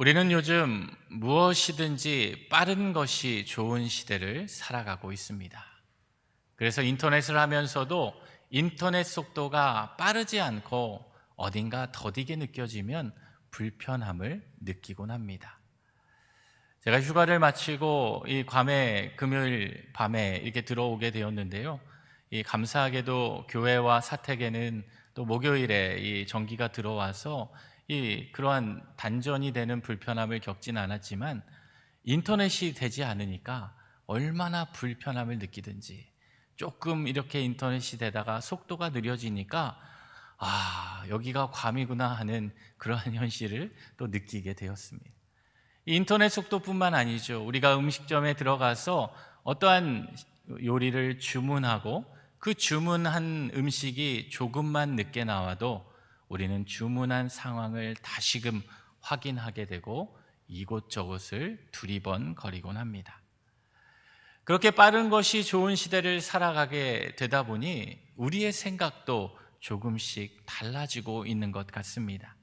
우리는 요즘 무엇이든지 빠른 것이 좋은 시대를 살아가고 있습니다. 그래서 인터넷을 하면서도 인터넷 속도가 빠르지 않고 어딘가 더디게 느껴지면 불편함을 느끼곤 합니다. 제가 휴가를 마치고 이 금요일 밤에 이렇게 들어오게 되었는데요. 이 감사하게도 교회와 사택에는 또 목요일에 이 전기가 들어와서 그러한 단전이 되는 불편함을 겪진 않았지만 인터넷이 되지 않으니까 얼마나 불편함을 느끼든지 조금 이렇게 인터넷이 되다가 속도가 느려지니까 여기가 괌이구나 하는 그러한 현실을 또 느끼게 되었습니다. 인터넷 속도뿐만 아니죠. 우리가 음식점에 들어가서 어떠한 요리를 주문하고 그 주문한 음식이 조금만 늦게 나와도 우리는 주문한 상황을 다시금 확인하게 되고 이곳저곳을 두리번거리곤 합니다. 그렇게 빠른 것이 좋은 시대를 살아가게 되다 보니 우리의 생각도 조금씩 달라지고 있는 것 같습니다.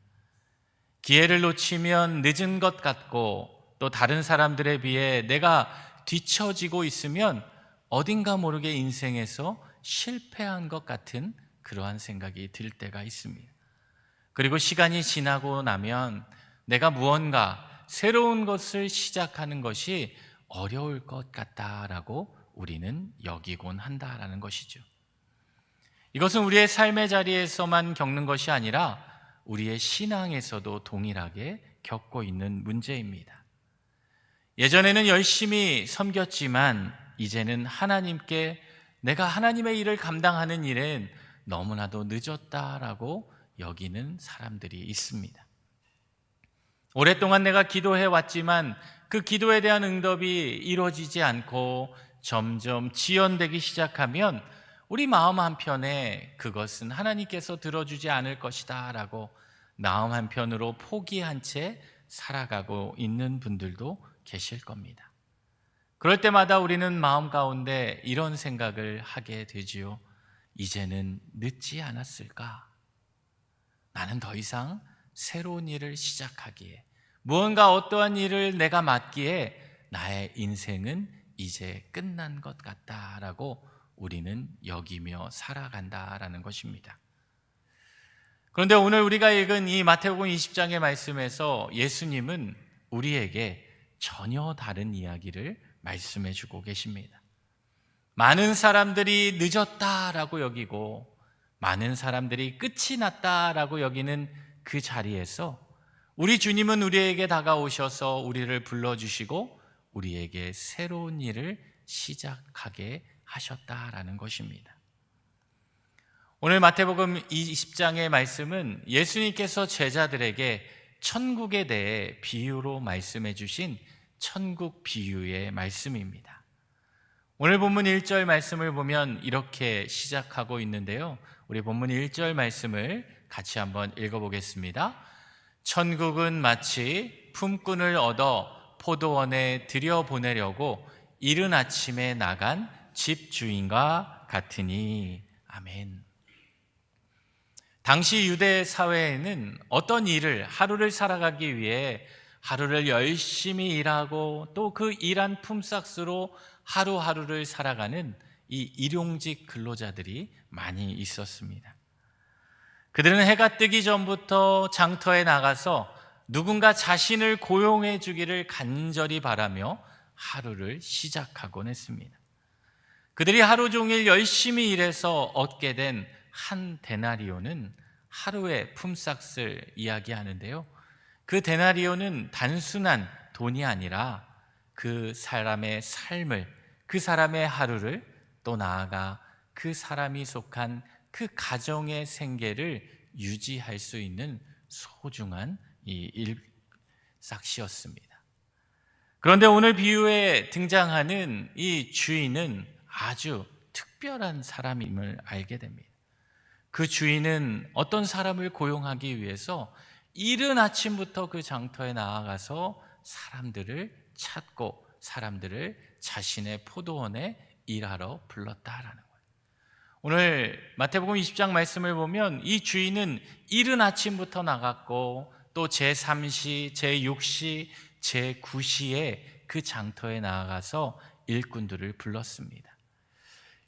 기회를 놓치면 늦은 것 같고 또 다른 사람들에 비해 내가 뒤처지고 있으면 어딘가 모르게 인생에서 실패한 것 같은 그러한 생각이 들 때가 있습니다. 그리고 시간이 지나고 나면 내가 무언가 새로운 것을 시작하는 것이 어려울 것 같다라고 우리는 여기곤 한다라는 것이죠. 이것은 우리의 삶의 자리에서만 겪는 것이 아니라 우리의 신앙에서도 동일하게 겪고 있는 문제입니다. 예전에는 열심히 섬겼지만 이제는 하나님께 내가 하나님의 일을 감당하는 일엔 너무나도 늦었다라고 여기는 사람들이 있습니다. 오랫동안 내가 기도해 왔지만 그 기도에 대한 응답이 이루어지지 않고 점점 지연되기 시작하면 우리 마음 한편에 그것은 하나님께서 들어주지 않을 것이다 라고 마음 한편으로 포기한 채 살아가고 있는 분들도 계실 겁니다. 그럴 때마다 우리는 마음 가운데 이런 생각을 하게 되지요. 이제는 늦지 않았을까? 나는 더 이상 새로운 일을 시작하기에, 무언가 어떠한 일을 내가 맡기에 나의 인생은 이제 끝난 것 같다라고 우리는 여기며 살아간다라는 것입니다. 그런데 오늘 우리가 읽은 이 마태복음 20장의 말씀에서 예수님은 우리에게 전혀 다른 이야기를 말씀해 주고 계십니다. 많은 사람들이 늦었다라고 여기고 많은 사람들이 끝이 났다라고 여기는 그 자리에서 우리 주님은 우리에게 다가오셔서 우리를 불러주시고 우리에게 새로운 일을 시작하게 하셨다라는 것입니다. 오늘 마태복음 20장의 말씀은 예수님께서 제자들에게 천국에 대해 비유로 말씀해 주신 천국 비유의 말씀입니다. 오늘 본문 1절 말씀을 보면 이렇게 시작하고 있는데요. 우리 본문 1절 말씀을 같이 한번 읽어보겠습니다. 천국은 마치 품꾼을 얻어 포도원에 들여보내려고 이른 아침에 나간 집주인과 같으니. 아멘. 당시 유대 사회에는 어떤 일을 하루를 살아가기 위해 하루를 열심히 일하고 또 그 일한 품삯으로 하루하루를 살아가는 이 일용직 근로자들이 많이 있었습니다. 그들은 해가 뜨기 전부터 장터에 나가서 누군가 자신을 고용해 주기를 간절히 바라며 하루를 시작하곤 했습니다. 그들이 하루 종일 열심히 일해서 얻게 된 한 데나리오는 하루의 품삯을 이야기하는데요. 그 데나리오는 단순한 돈이 아니라 그 사람의 삶을, 그 사람의 하루를, 또 나아가 그 사람이 속한 그 가정의 생계를 유지할 수 있는 소중한 이 일삭시였습니다. 그런데 오늘 비유에 등장하는 이 주인은 아주 특별한 사람임을 알게 됩니다. 그 주인은 어떤 사람을 고용하기 위해서 이른 아침부터 그 장터에 나아가서 사람들을 찾고 사람들을 자신의 포도원에 일하러 불렀다라는 거예요. 오늘 마태복음 20장 말씀을 보면 이 주인은 이른 아침부터 나갔고 또 제3시, 제6시, 제9시에 그 장터에 나아가서 일꾼들을 불렀습니다.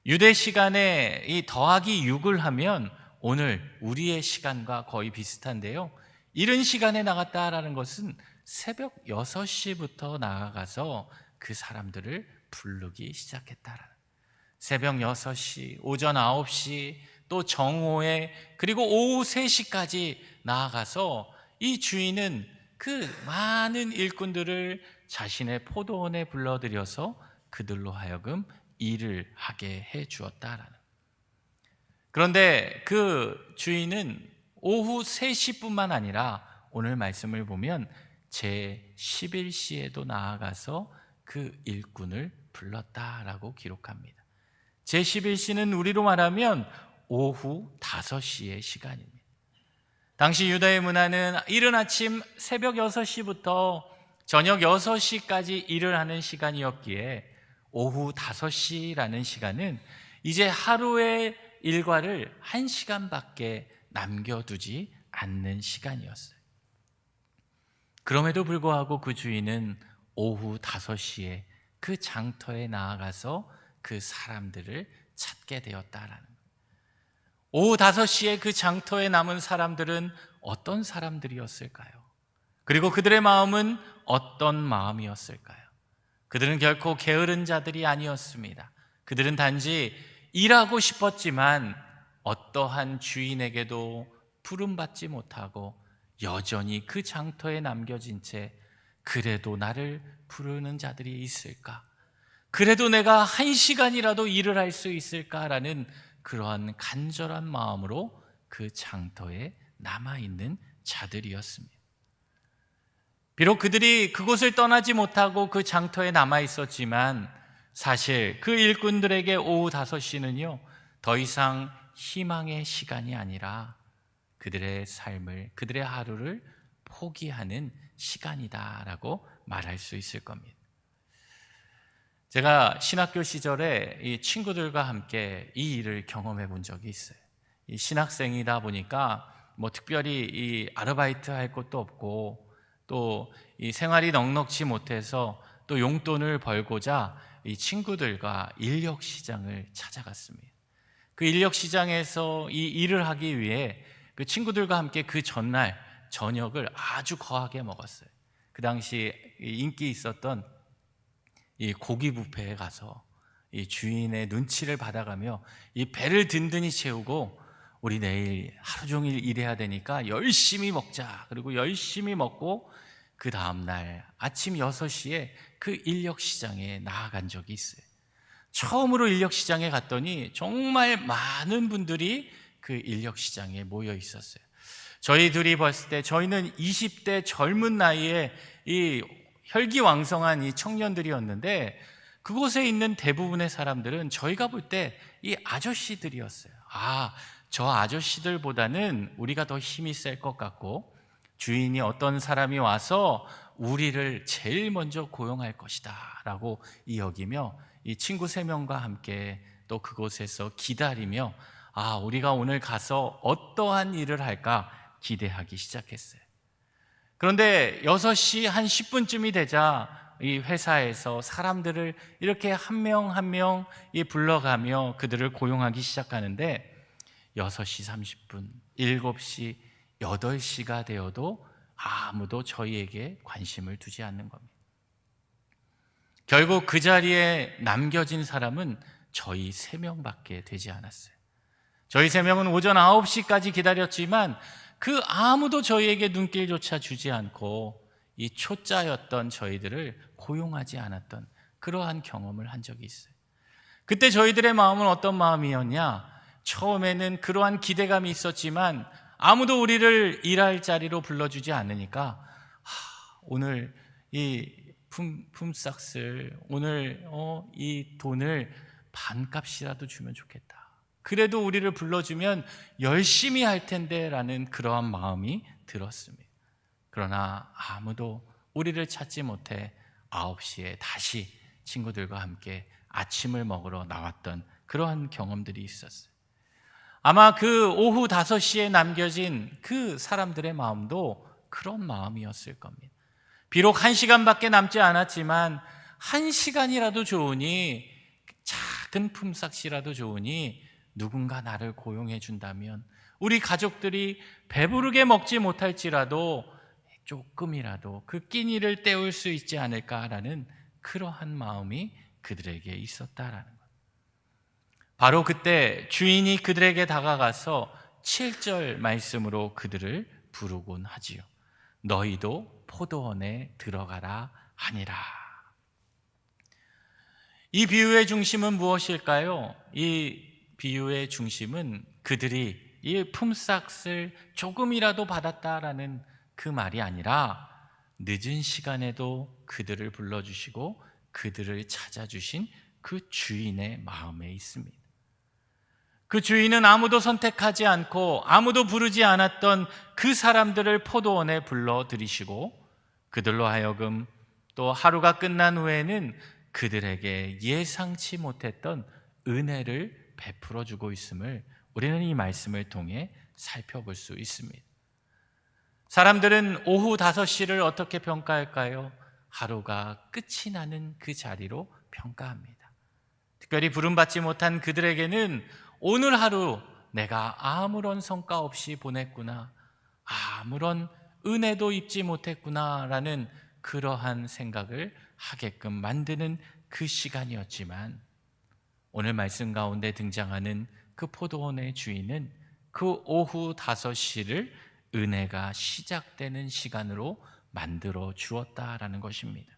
유대 시간에 이 더하기 6을 하면 오늘 우리의 시간과 거의 비슷한데요, 이른 시간에 나갔다라는 것은 새벽 6시부터 나아가서 그 사람들을 부르기 시작했다라는, 새벽 6시, 오전 9시, 또 정오에, 그리고 오후 3시까지 나아가서 이 주인은 그 많은 일꾼들을 자신의 포도원에 불러들여서 그들로 하여금 일을 하게 해 주었다라는. 그런데 그 주인은 오후 3시뿐만 아니라 오늘 말씀을 보면 제11시에도 나아가서 그 일꾼을 불렀다라고 기록합니다. 제11시는 우리로 말하면 오후 5시의 시간입니다. 당시 유다의 문화는 이른 아침 새벽 6시부터 저녁 6시까지 일을 하는 시간이었기에 오후 5시라는 시간은 이제 하루의 일과를 1시간밖에 남겨두지 않는 시간이었어요. 그럼에도 불구하고 그 주인은 오후 5시에 그 장터에 나아가서 그 사람들을 찾게 되었다라는 거예요. 오후 5시에 그 장터에 남은 사람들은 어떤 사람들이었을까요? 그리고 그들의 마음은 어떤 마음이었을까요? 그들은 결코 게으른 자들이 아니었습니다. 그들은 단지 일하고 싶었지만 어떠한 주인에게도 부름받지 못하고 여전히 그 장터에 남겨진 채 그래도 나를 부르는 자들이 있을까? 그래도 내가 1시간이라도 일을 할 수 있을까라는 그러한 간절한 마음으로 그 장터에 남아있는 자들이었습니다. 비록 그들이 그곳을 떠나지 못하고 그 장터에 남아있었지만 사실 그 일꾼들에게 오후 5시는요 더 이상 희망의 시간이 아니라 그들의 삶을, 그들의 하루를 포기하는 시간이다라고 말할 수 있을 겁니다. 제가 신학교 시절에 이 친구들과 함께 이 일을 경험해 본 적이 있어요. 이 신학생이다 보니까 뭐 특별히 이 아르바이트 할 것도 없고 또 이 생활이 넉넉지 못해서 또 용돈을 벌고자 이 친구들과 인력 시장을 찾아갔습니다. 그 인력 시장에서 이 일을 하기 위해 그 친구들과 함께 그 전날 저녁을 아주 거하게 먹었어요. 그 당시 인기 있었던 이 고기 뷔페에 가서 이 주인의 눈치를 받아가며 이 배를 든든히 채우고 우리 내일 하루 종일 일해야 되니까 열심히 먹자. 그리고 열심히 먹고 그 다음날 아침 6시에 그 인력시장에 나아간 적이 있어요. 처음으로 인력시장에 갔더니 정말 많은 분들이 그 인력시장에 모여 있었어요. 저희 둘이 봤을 때 저희는 20대 젊은 나이에 이 혈기왕성한 이 청년들이었는데 그곳에 있는 대부분의 사람들은 저희가 볼 때 이 아저씨들이었어요. 저 아저씨들보다는 우리가 더 힘이 셀 것 같고 주인이 어떤 사람이 와서 우리를 제일 먼저 고용할 것이다 라고 여기며 이 친구 3명과 함께 또 그곳에서 기다리며 우리가 오늘 가서 어떠한 일을 할까 기대하기 시작했어요. 그런데 6시 한 10분쯤이 되자 이 회사에서 사람들을 이렇게 한 명 한 명 불러가며 그들을 고용하기 시작하는데 6시 30분, 7시, 8시가 되어도 아무도 저희에게 관심을 두지 않는 겁니다. 결국 그 자리에 남겨진 사람은 저희 3명밖에 되지 않았어요. 저희 3명은 오전 9시까지 기다렸지만 그 아무도 저희에게 눈길조차 주지 않고 이 초짜였던 저희들을 고용하지 않았던 그러한 경험을 한 적이 있어요. 그때 저희들의 마음은 어떤 마음이었냐? 처음에는 그러한 기대감이 있었지만 아무도 우리를 일할 자리로 불러주지 않으니까 오늘 이 품삯을 오늘 이 돈을 반값이라도 주면 좋겠다. 그래도 우리를 불러주면 열심히 할 텐데 라는 그러한 마음이 들었습니다. 그러나 아무도 우리를 찾지 못해 9시에 다시 친구들과 함께 아침을 먹으러 나왔던 그러한 경험들이 있었어요. 아마 그 오후 5시에 남겨진 그 사람들의 마음도 그런 마음이었을 겁니다. 비록 1시간밖에 남지 않았지만 1시간이라도 좋으니, 작은 품삯이라도 좋으니 누군가 나를 고용해 준다면 우리 가족들이 배부르게 먹지 못할지라도 조금이라도 그 끼니를 때울 수 있지 않을까라는 그러한 마음이 그들에게 있었다라는 것. 바로 그때 주인이 그들에게 다가가서 7절 말씀으로 그들을 부르곤 하지요. 너희도 포도원에 들어가라 하니라. 이 비유의 중심은 무엇일까요? 이 비유의 중심은 그들이 이 품삯을 조금이라도 받았다라는 그 말이 아니라 늦은 시간에도 그들을 불러주시고 그들을 찾아주신 그 주인의 마음에 있습니다. 그 주인은 아무도 선택하지 않고 아무도 부르지 않았던 그 사람들을 포도원에 불러들이시고 그들로 하여금 또 하루가 끝난 후에는 그들에게 예상치 못했던 은혜를 베풀어 주고 있음을 우리는 이 말씀을 통해 살펴볼 수 있습니다. 사람들은 오후 5시를 어떻게 평가할까요? 하루가 끝이 나는 그 자리로 평가합니다. 특별히 부름받지 못한 그들에게는 오늘 하루 내가 아무런 성과 없이 보냈구나, 아무런 은혜도 입지 못했구나라는 그러한 생각을 하게끔 만드는 그 시간이었지만, 오늘 말씀 가운데 등장하는 그 포도원의 주인은 그 오후 5시를 은혜가 시작되는 시간으로 만들어 주었다라는 것입니다.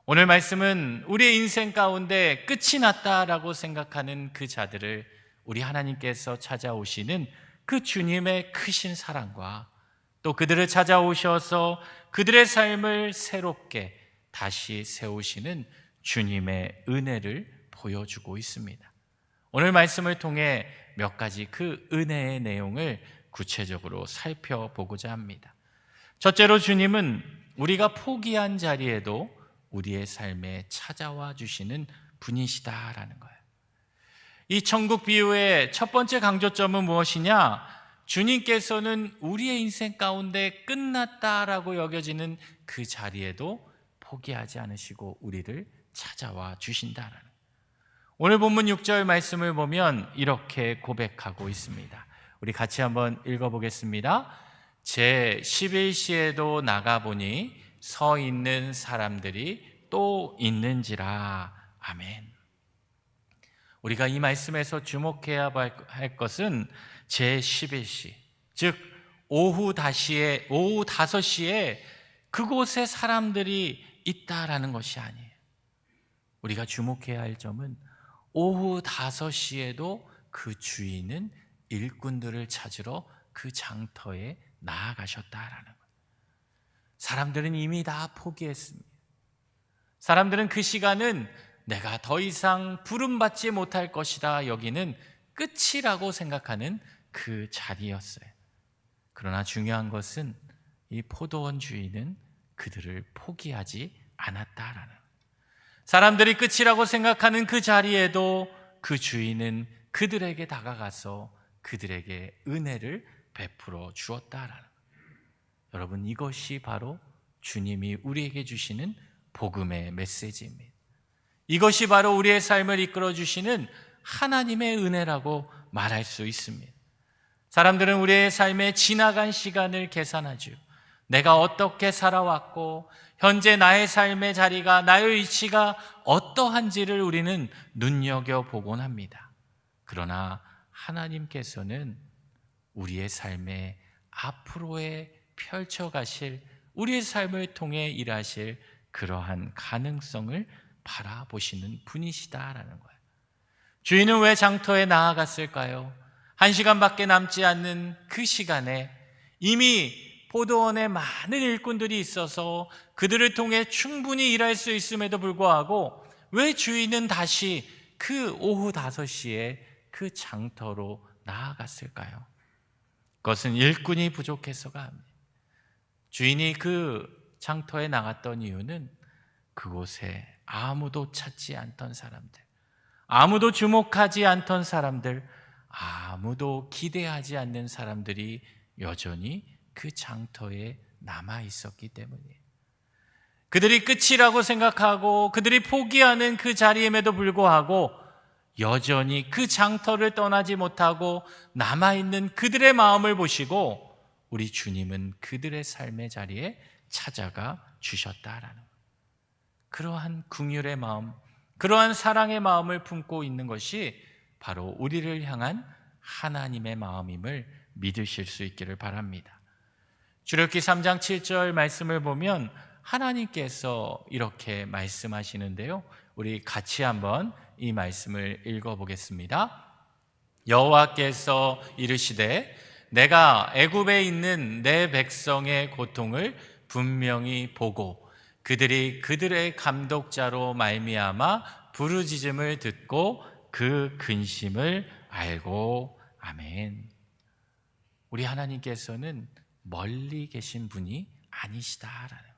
오늘 말씀은 우리의 인생 가운데 끝이 났다라고 생각하는 그 자들을 우리 하나님께서 찾아오시는 그 주님의 크신 사랑과 또 그들을 찾아오셔서 그들의 삶을 새롭게 다시 세우시는 주님의 은혜를 보여주고 있습니다. 오늘 말씀을 통해 몇 가지 그 은혜의 내용을 구체적으로 살펴보고자 합니다. 첫째로 주님은 우리가 포기한 자리에도 우리의 삶에 찾아와 주시는 분이시다라는 거예요. 이 천국 비유의 첫 번째 강조점은 무엇이냐? 주님께서는 우리의 인생 가운데 끝났다라고 여겨지는 그 자리에도 포기하지 않으시고 우리를 찾아와 주신다라는 거예요. 오늘 본문 6절 말씀을 보면 이렇게 고백하고 있습니다. 우리 같이 한번 읽어보겠습니다. 제 11시에도 나가보니 서 있는 사람들이 또 있는지라. 아멘. 우리가 이 말씀에서 주목해야 할 것은 제 11시, 즉 오후 5시에 그곳에 사람들이 있다라는 것이 아니에요. 우리가 주목해야 할 점은 오후 5시에도 그 주인은 일꾼들을 찾으러 그 장터에 나아가셨다라는 거예요. 사람들은 이미 다 포기했습니다. 사람들은 그 시간은 내가 더 이상 부름받지 못할 것이다 여기는 끝이라고 생각하는 그 자리였어요. 그러나 중요한 것은 이 포도원 주인은 그들을 포기하지 않았다라는 거예요. 사람들이 끝이라고 생각하는 그 자리에도 그 주인은 그들에게 다가가서 그들에게 은혜를 베풀어 주었다라는 거예요. 여러분, 이것이 바로 주님이 우리에게 주시는 복음의 메시지입니다. 이것이 바로 우리의 삶을 이끌어 주시는 하나님의 은혜라고 말할 수 있습니다. 사람들은 우리의 삶에 지나간 시간을 계산하죠. 내가 어떻게 살아왔고 현재 나의 삶의 자리가, 나의 위치가 어떠한지를 우리는 눈여겨보곤 합니다. 그러나 하나님께서는 우리의 삶에 앞으로의 펼쳐가실, 우리의 삶을 통해 일하실 그러한 가능성을 바라보시는 분이시다라는 거예요. 주인은 왜 장터에 나아갔을까요? 1시간밖에 남지 않는 그 시간에 이미 포도원에 많은 일꾼들이 있어서 그들을 통해 충분히 일할 수 있음에도 불구하고 왜 주인은 다시 그 오후 5시에 그 장터로 나아갔을까요? 그것은 일꾼이 부족해서가 아닙니다. 주인이 그 장터에 나갔던 이유는 그곳에 아무도 찾지 않던 사람들, 아무도 주목하지 않던 사람들, 아무도 기대하지 않는 사람들이 여전히 그 장터에 남아 있었기 때문이에요. 그들이 끝이라고 생각하고 그들이 포기하는 그 자리임에도 불구하고 여전히 그 장터를 떠나지 못하고 남아있는 그들의 마음을 보시고 우리 주님은 그들의 삶의 자리에 찾아가 주셨다라는 것. 그러한 긍휼의 마음, 그러한 사랑의 마음을 품고 있는 것이 바로 우리를 향한 하나님의 마음임을 믿으실 수 있기를 바랍니다. 출애굽기 3장 7절 말씀을 보면 하나님께서 이렇게 말씀하시는데요, 우리 같이 한번 이 말씀을 읽어보겠습니다. 여호와께서 이르시되 내가 애굽에 있는 내 백성의 고통을 분명히 보고 그들이 그들의 감독자로 말미암아 부르짖음을 듣고 그 근심을 알고. 아멘. 우리 하나님께서는 멀리 계신 분이 아니시다라는 거예요.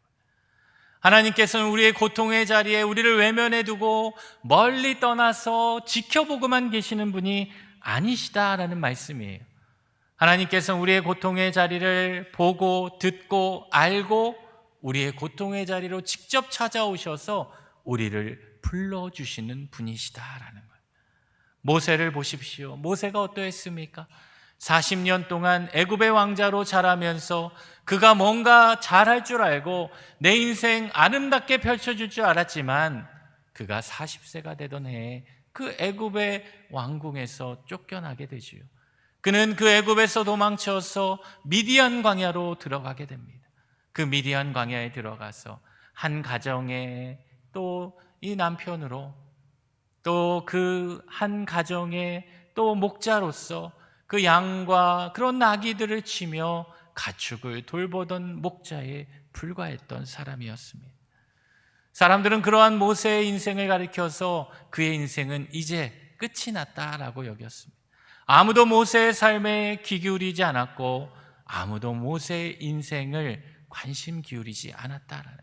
하나님께서는 우리의 고통의 자리에 우리를 외면해 두고 멀리 떠나서 지켜보고만 계시는 분이 아니시다라는 말씀이에요. 하나님께서는 우리의 고통의 자리를 보고 듣고 알고 우리의 고통의 자리로 직접 찾아오셔서 우리를 불러주시는 분이시다라는 거예요. 모세를 보십시오. 모세가 어떠했습니까? 40년 동안 애굽의 왕자로 자라면서 그가 뭔가 잘할 줄 알고 내 인생 아름답게 펼쳐줄 줄 알았지만 그가 40세가 되던 해에 그 애굽의 왕궁에서 쫓겨나게 되지요. 그는 그 애굽에서 도망쳐서 미디안 광야로 들어가게 됩니다. 그 미디안 광야에 들어가서 한 가정에 또 이 남편으로 또 그 한 가정에 또 목자로서 그 양과 그런 나귀들을 치며 가축을 돌보던 목자에 불과했던 사람이었습니다. 사람들은 그러한 모세의 인생을 가리켜서 그의 인생은 이제 끝이 났다라고 여겼습니다. 아무도 모세의 삶에 귀 기울이지 않았고 아무도 모세의 인생을 관심 기울이지 않았다라는,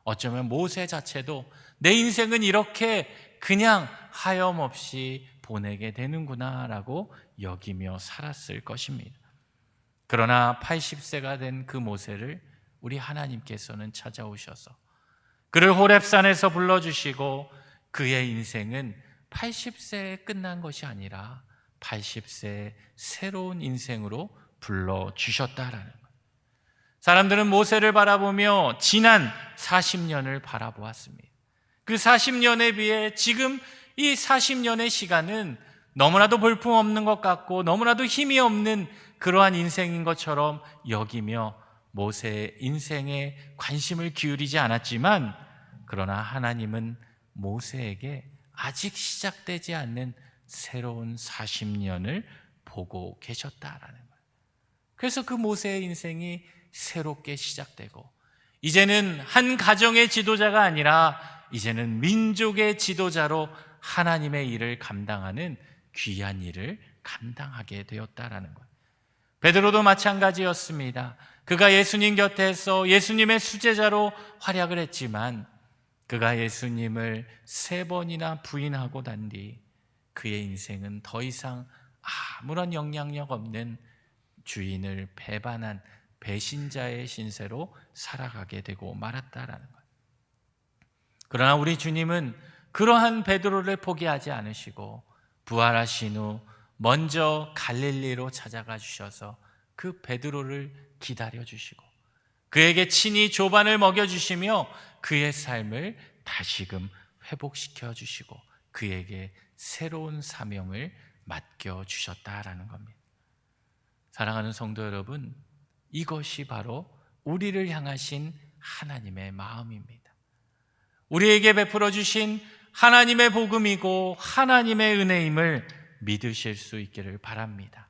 어쩌면 모세 자체도 내 인생은 이렇게 그냥 하염없이 보내게 되는구나라고 여기며 살았을 것입니다. 그러나 80세가 된 그 모세를 우리 하나님께서는 찾아오셔서 그를 호렙산에서 불러주시고 그의 인생은 80세에 끝난 것이 아니라 80세의 새로운 인생으로 불러주셨다라는 거예요. 사람들은 모세를 바라보며 지난 40년을 바라보았습니다. 그 40년에 비해 지금 이 40년의 시간은 너무나도 볼품없는 것 같고 너무나도 힘이 없는 그러한 인생인 것처럼 여기며 모세의 인생에 관심을 기울이지 않았지만, 그러나 하나님은 모세에게 아직 시작되지 않는 새로운 40년을 보고 계셨다라는 거예요. 그래서 그 모세의 인생이 새롭게 시작되고 이제는 한 가정의 지도자가 아니라 이제는 민족의 지도자로 하나님의 일을 감당하는 귀한 일을 감당하게 되었다라는 거예요. 베드로도 마찬가지였습니다. 그가 예수님 곁에서 예수님의 수제자로 활약을 했지만 그가 예수님을 3번이나 부인하고 난 뒤 그의 인생은 더 이상 아무런 영향력 없는 주인을 배반한 배신자의 신세로 살아가게 되고 말았다라는 거예요. 그러나 우리 주님은 그러한 베드로를 포기하지 않으시고 부활하신 후 먼저 갈릴리로 찾아가 주셔서 그 베드로를 기다려 주시고 그에게 친히 조반을 먹여 주시며 그의 삶을 다시금 회복시켜 주시고 그에게 새로운 사명을 맡겨 주셨다라는 겁니다. 사랑하는 성도 여러분, 이것이 바로 우리를 향하신 하나님의 마음입니다. 우리에게 베풀어 주신 하나님의 복음이고 하나님의 은혜임을 믿으실 수 있기를 바랍니다.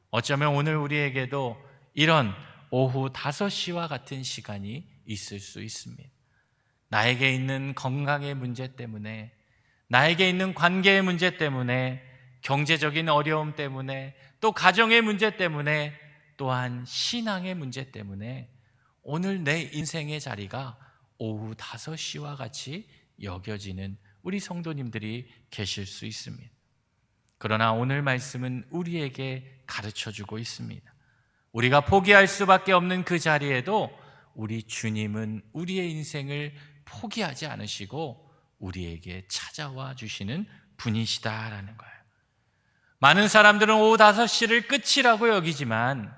어쩌면 오늘 우리에게도 이런 오후 5시와 같은 시간이 있을 수 있습니다. 나에게 있는 건강의 문제 때문에, 나에게 있는 관계의 문제 때문에, 경제적인 어려움 때문에, 또 가정의 문제 때문에, 또한 신앙의 문제 때문에 오늘 내 인생의 자리가 오후 5시와 같이 여겨지는 우리 성도님들이 계실 수 있습니다. 그러나 오늘 말씀은 우리에게 가르쳐주고 있습니다. 우리가 포기할 수밖에 없는 그 자리에도 우리 주님은 우리의 인생을 포기하지 않으시고 우리에게 찾아와 주시는 분이시다라는 거예요. 많은 사람들은 오후 5시를 끝이라고 여기지만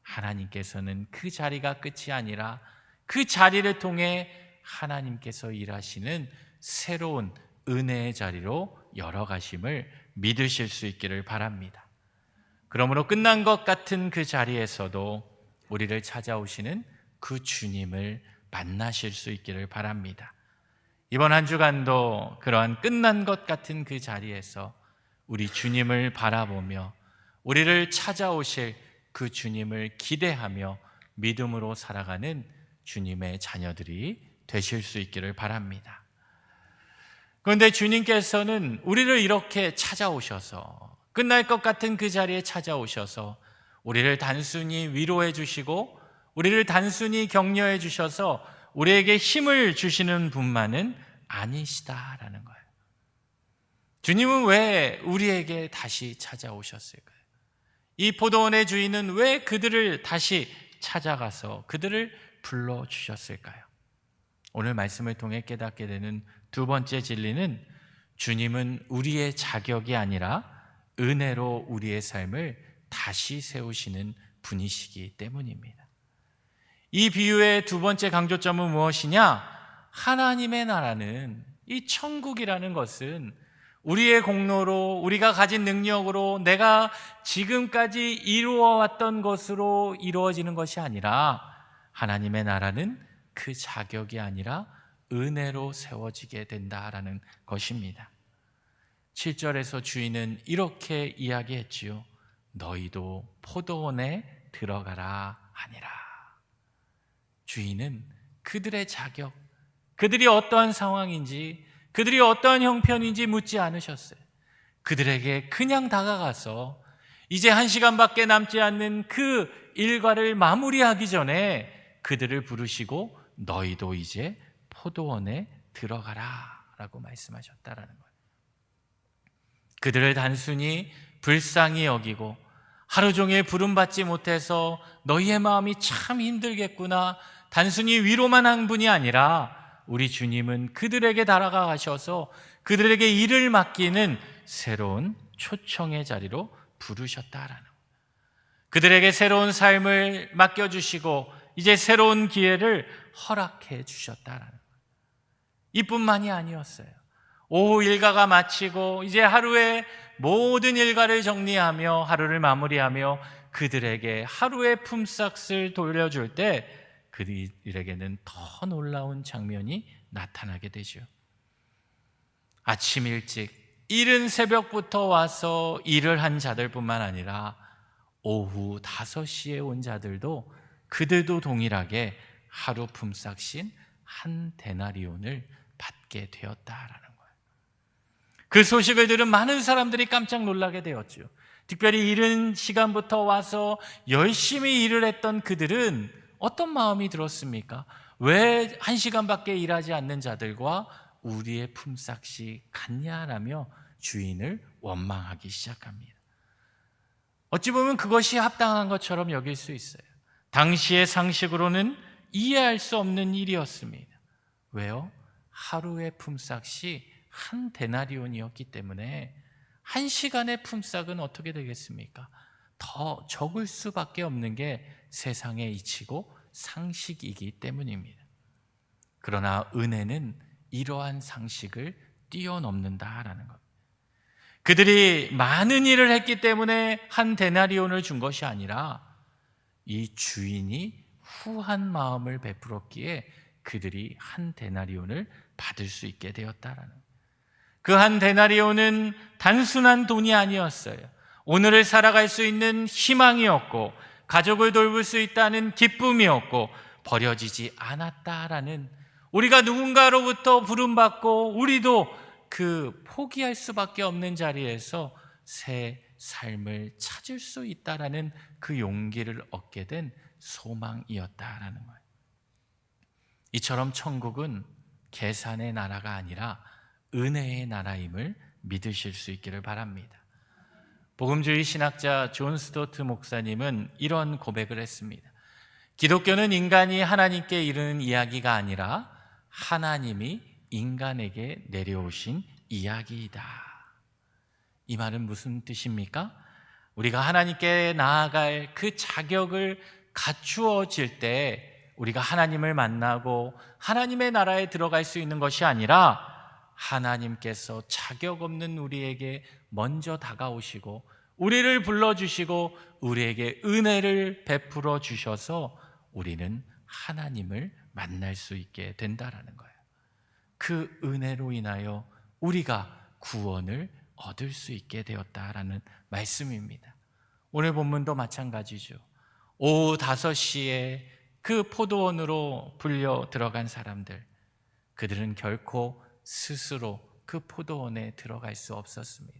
하나님께서는 그 자리가 끝이 아니라 그 자리를 통해 하나님께서 일하시는 새로운 은혜의 자리로 열어가심을 믿으실 수 있기를 바랍니다. 그러므로 끝난 것 같은 그 자리에서도 우리를 찾아오시는 그 주님을 만나실 수 있기를 바랍니다. 이번 한 주간도 그러한 끝난 것 같은 그 자리에서 우리 주님을 바라보며 우리를 찾아오실 그 주님을 기대하며 믿음으로 살아가는 주님의 자녀들이 되실 수 있기를 바랍니다. 그런데 주님께서는 우리를 이렇게 찾아오셔서 끝날 것 같은 그 자리에 찾아오셔서 우리를 단순히 위로해 주시고 우리를 단순히 격려해 주셔서 우리에게 힘을 주시는 분만은 아니시다라는 거예요. 주님은 왜 우리에게 다시 찾아오셨을까요? 이 포도원의 주인은 왜 그들을 다시 찾아가서 그들을 불러주셨을까요? 오늘 말씀을 통해 깨닫게 되는 두 번째 진리는 주님은 우리의 자격이 아니라 은혜로 우리의 삶을 다시 세우시는 분이시기 때문입니다. 이 비유의 두 번째 강조점은 무엇이냐? 하나님의 나라는, 이 천국이라는 것은 우리의 공로로, 우리가 가진 능력으로 내가 지금까지 이루어왔던 것으로 이루어지는 것이 아니라 하나님의 나라는 그 자격이 아니라 은혜로 세워지게 된다라는 것입니다. 7절에서 주인은 이렇게 이야기했지요. 너희도 포도원에 들어가라 하니라. 주인은 그들의 자격, 그들이 어떠한 상황인지, 그들이 어떠한 형편인지 묻지 않으셨어요. 그들에게 그냥 다가가서 이제 1시간밖에 남지 않는 그 일과를 마무리하기 전에 그들을 부르시고 너희도 이제 포도원에 들어가라 라고 말씀하셨다라는 거예요. 그들을 단순히 불쌍히 여기고 하루 종일 부름받지 못해서 너희의 마음이 참 힘들겠구나, 단순히 위로만 한 분이 아니라 우리 주님은 그들에게 다가가셔서 그들에게 일을 맡기는 새로운 초청의 자리로 부르셨다라는 거예요. 그들에게 새로운 삶을 맡겨주시고 이제 새로운 기회를 허락해 주셨다라는 거예요. 이뿐만이 아니었어요. 오후 일과가 마치고 이제 하루의 모든 일과를 정리하며 하루를 마무리하며 그들에게 하루의 품삯을 돌려줄 때 그들에게는 더 놀라운 장면이 나타나게 되죠. 아침 일찍 이른 새벽부터 와서 일을 한 자들뿐만 아니라 오후 5시에 온 자들도 그들도 동일하게 하루 품삯인 한 데나리온을 받게 되었다라는 거예요. 그 소식을 들은 많은 사람들이 깜짝 놀라게 되었죠. 특별히 이른 시간부터 와서 열심히 일을 했던 그들은 어떤 마음이 들었습니까? 왜 1시간밖에 일하지 않는 자들과 우리의 품삯이 같냐라며 주인을 원망하기 시작합니다. 어찌 보면 그것이 합당한 것처럼 여길 수 있어요. 당시의 상식으로는 이해할 수 없는 일이었습니다. 왜요? 하루의 품삯이 한 데나리온이었기 때문에 1시간의 품삯은 어떻게 되겠습니까? 더 적을 수밖에 없는 게 세상의 이치고 상식이기 때문입니다. 그러나 은혜는 이러한 상식을 뛰어넘는다라는 것. 그들이 많은 일을 했기 때문에 한 데나리온을 준 것이 아니라 이 주인이 후한 마음을 베풀었기에 그들이 한 데나리온을 받을 수 있게 되었다라는 것. 그 한 데나리온은 단순한 돈이 아니었어요. 오늘을 살아갈 수 있는 희망이었고 가족을 돌볼 수 있다는 기쁨이었고 버려지지 않았다라는, 우리가 누군가로부터 부름받고 우리도 그 포기할 수밖에 없는 자리에서 새 삶을 찾을 수 있다라는 그 용기를 얻게 된 소망이었다라는 거예요. 이처럼 천국은 계산의 나라가 아니라 은혜의 나라임을 믿으실 수 있기를 바랍니다. 복음주의 신학자 존 스토트 목사님은 이런 고백을 했습니다. 기독교는 인간이 하나님께 이르는 이야기가 아니라 하나님이 인간에게 내려오신 이야기이다. 이 말은 무슨 뜻입니까? 우리가 하나님께 나아갈 그 자격을 갖추어질 때 우리가 하나님을 만나고 하나님의 나라에 들어갈 수 있는 것이 아니라 하나님께서 자격 없는 우리에게 먼저 다가오시고 우리를 불러주시고 우리에게 은혜를 베풀어 주셔서 우리는 하나님을 만날 수 있게 된다라는 거예요. 그 은혜로 인하여 우리가 구원을 얻을 수 있게 되었다라는 말씀입니다. 오늘 본문도 마찬가지죠. 오후 5시에 그 포도원으로 불려 들어간 사람들, 그들은 결코 스스로 그 포도원에 들어갈 수 없었습니다.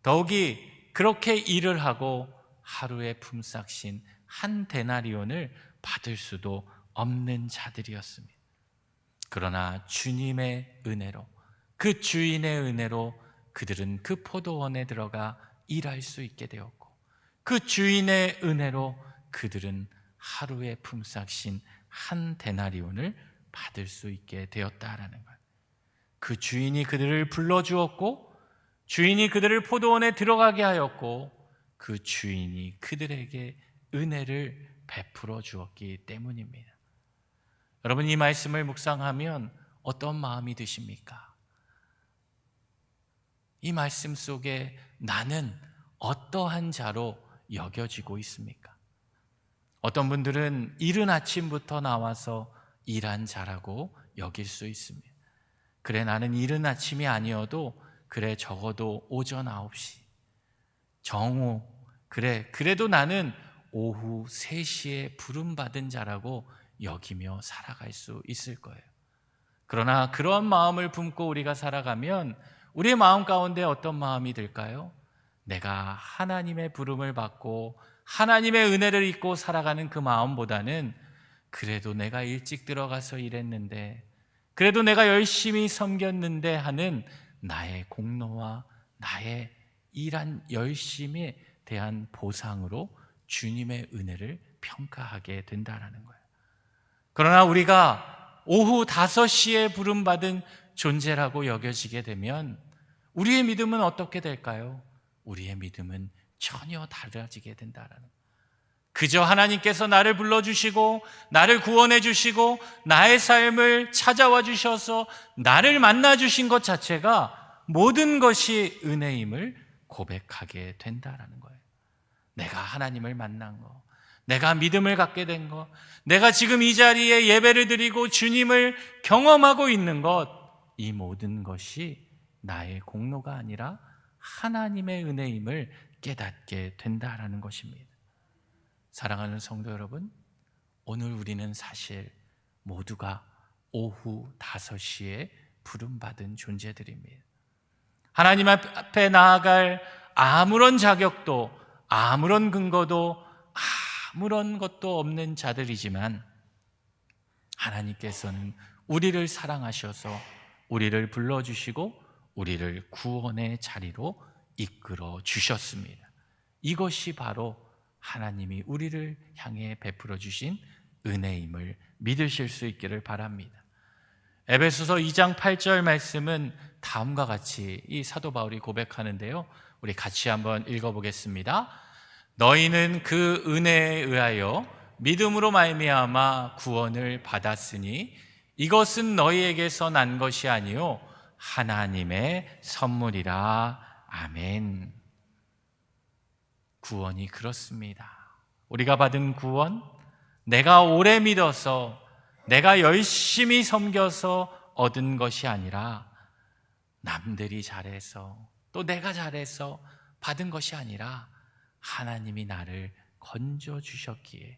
더욱이 그렇게 일을 하고 하루에 품삯인 한 데나리온을 받을 수도 없는 자들이었습니다. 그러나 주님의 은혜로, 그 주인의 은혜로 그들은 그 포도원에 들어가 일할 수 있게 되었고, 그 주인의 은혜로 그들은 하루에 품삯인 한 데나리온을 받을 수 있게 되었다라는 거예요. 그 주인이 그들을 불러주었고, 주인이 그들을 포도원에 들어가게 하였고, 그 주인이 그들에게 은혜를 베풀어 주었기 때문입니다. 여러분, 이 말씀을 묵상하면 어떤 마음이 드십니까? 이 말씀 속에 나는 어떠한 자로 여겨지고 있습니까? 어떤 분들은 이른 아침부터 나와서 일한 자라고 여길 수 있습니다. 그래, 나는 이른 아침이 아니어도 그래, 적어도 오전 9시, 정오, 그래, 그래도 나는 오후 3시에 부름받은 자라고 여기며 살아갈 수 있을 거예요. 그러나 그런 마음을 품고 우리가 살아가면 우리의 마음 가운데 어떤 마음이 들까요? 내가 하나님의 부름을 받고 하나님의 은혜를 잊고 살아가는 그 마음보다는 그래도 내가 일찍 들어가서 일했는데, 그래도 내가 열심히 섬겼는데 하는 나의 공로와 나의 일한 열심에 대한 보상으로 주님의 은혜를 평가하게 된다는 거예요. 그러나 우리가 오후 5시에 부름받은 존재라고 여겨지게 되면 우리의 믿음은 어떻게 될까요? 우리의 믿음은 전혀 달라지게 된다는 거예요. 그저 하나님께서 나를 불러주시고 나를 구원해 주시고 나의 삶을 찾아와 주셔서 나를 만나 주신 것 자체가 모든 것이 은혜임을 고백하게 된다는 거예요. 내가 하나님을 만난 거, 내가 믿음을 갖게 된 것, 내가 지금 이 자리에 예배를 드리고 주님을 경험하고 있는 것, 이 모든 것이 나의 공로가 아니라 하나님의 은혜임을 깨닫게 된다는 것입니다. 사랑하는 성도 여러분, 오늘 우리는 사실 모두가 오후 5시에 부름받은 존재들입니다. 하나님 앞에 나아갈 아무런 자격도, 아무런 근거도, 아무런 것도 없는 자들이지만 하나님께서는 우리를 사랑하셔서 우리를 불러주시고 우리를 구원의 자리로 이끌어 주셨습니다. 이것이 바로 하나님이 우리를 향해 베풀어 주신 은혜임을 믿으실 수 있기를 바랍니다. 에베소서 2장 8절 말씀은 다음과 같이 이 사도 바울이 고백하는데요, 우리 같이 한번 읽어보겠습니다. 너희는 그 은혜에 의하여 믿음으로 말미암아 구원을 받았으니 이것은 너희에게서 난 것이 아니요 하나님의 선물이라. 아멘. 구원이 그렇습니다. 우리가 받은 구원, 내가 오래 믿어서, 내가 열심히 섬겨서 얻은 것이 아니라, 남들이 잘해서 또 내가 잘해서 받은 것이 아니라 하나님이 나를 건져 주셨기에,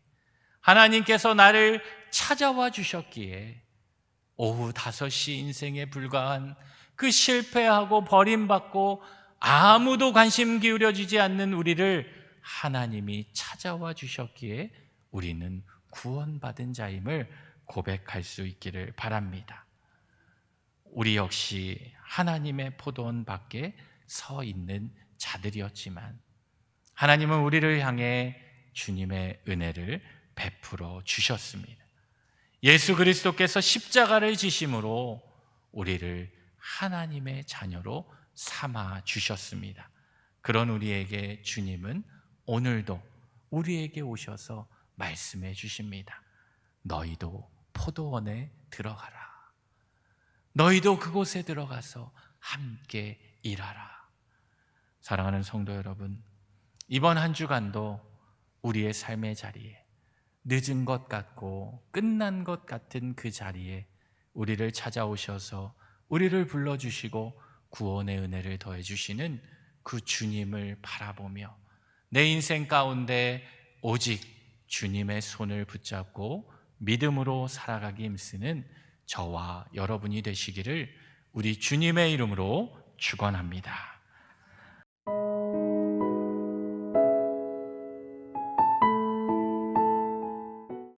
하나님께서 나를 찾아와 주셨기에 오후 5시 인생에 불과한 그 실패하고 버림받고 아무도 관심 기울여주지 않는 우리를 하나님이 찾아와 주셨기에 우리는 구원받은 자임을 고백할 수 있기를 바랍니다. 우리 역시 하나님의 포도원 밖에 서 있는 자들이었지만 하나님은 우리를 향해 주님의 은혜를 베풀어 주셨습니다. 예수 그리스도께서 십자가를 지심으로 우리를 하나님의 자녀로 삼아 주셨습니다. 그런 우리에게 주님은 오늘도 우리에게 오셔서 말씀해 주십니다. 너희도 포도원에 들어가라. 너희도 그곳에 들어가서 함께 일하라. 사랑하는 성도 여러분, 이번 한 주간도 우리의 삶의 자리에 늦은 것 같고 끝난 것 같은 그 자리에 우리를 찾아오셔서 우리를 불러주시고 구원의 은혜를 더해주시는 그 주님을 바라보며 내 인생 가운데 오직 주님의 손을 붙잡고 믿음으로 살아가기 힘쓰는 저와 여러분이 되시기를 우리 주님의 이름으로 축원합니다.